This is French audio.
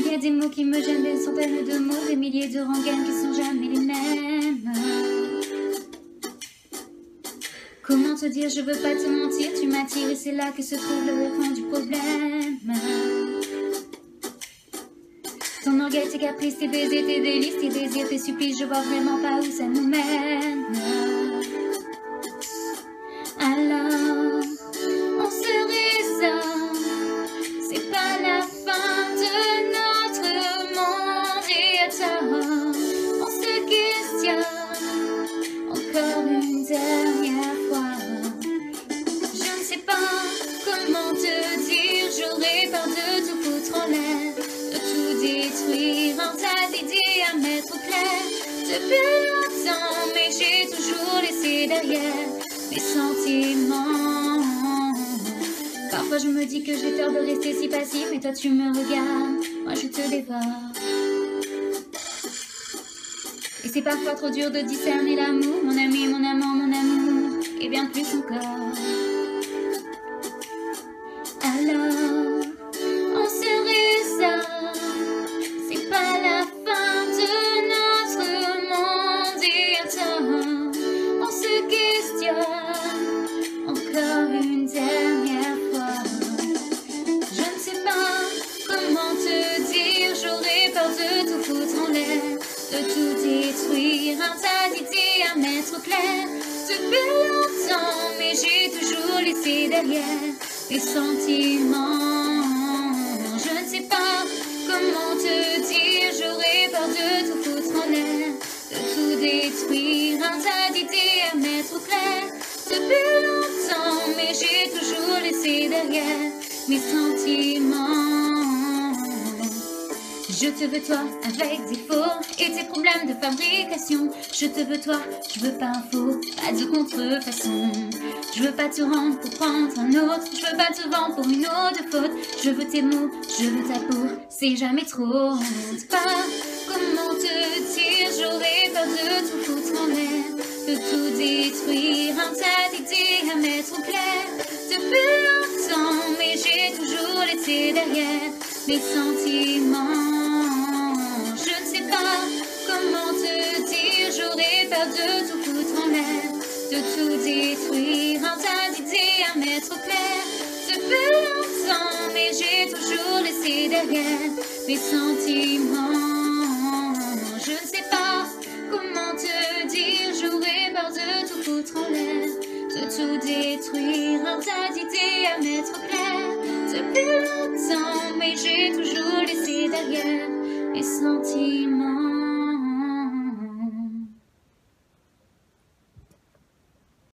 Il y a des mots qui me gênent, des centaines de mots, des milliers de rengaines qui sont jamais les mêmes. Comment te dire, je veux pas te mentir, tu m'attires et c'est là que se trouve le fond du problème. Ton orgueil, tes caprices, tes baisers, tes délices, tes désirs, tes supplices, je vois vraiment pas où ça nous mène. Alors, on se résorbe, c'est pas la fin de notre monde. Et attends, on se questionne encore une dernière fois. Je ne sais pas comment te dire, j'aurais peur de tout foutre en l'air, de tout détruire, en tas d'idées à mettre au clair. Depuis longtemps, mais j'ai toujours laissé derrière mes sentiments. Parfois je me dis que j'ai tort de rester si passive, mais toi tu me regardes, moi je te dévore. Et c'est parfois trop dur de discerner l'amour, mon ami, mon amant, mon amour, et bien plus encore. Alors, on se résorbe, c'est pas la fin de notre monde. Et attends, on se questionne encore une dernière fois. Je ne sais pas comment te dire, j'aurais peur de tout foutre en l'air, de tout détruire, un tas d'idées à mettre au clair. Depuis longtemps, mais j'ai toujours laissé derrière mes sentiments. Je ne sais pas comment te dire, j'aurais peur de tout foutre en l'air, de tout détruire, un tas d'idées à mettre au clair. Depuis longtemps, mais j'ai toujours laissé derrière mes sentiments. Je te veux toi avec défaut et tes problèmes de fabrication. Je te veux toi, je veux pas un faux, pas de contrefaçon. Je veux pas te rendre pour prendre un autre, je veux pas te vendre pour une autre faute. Je veux tes mots, je veux ta peau, c'est jamais trop. Je sais pas comment te dire, j'aurais peur de tout foutre en l'air, de tout détruire, un tas d'idées à mettre au clair. Depuis longtemps, mais j'ai toujours laissé derrière mes sentiments. Je ne sais pas comment te dire, j'aurais peur de tout foutre en l'air, de tout détruire, un tas d'idées à mettre au clair. Depuis longtemps, mais j'ai toujours laissé derrière mes sentiments. Je ne sais pas comment te dire, j'aurais peur de tout foutre en l'air, de tout détruire, un tas d'idées à mettre au clair. Depuis longtemps, mais j'ai toujours laissé derrière mes sentiments.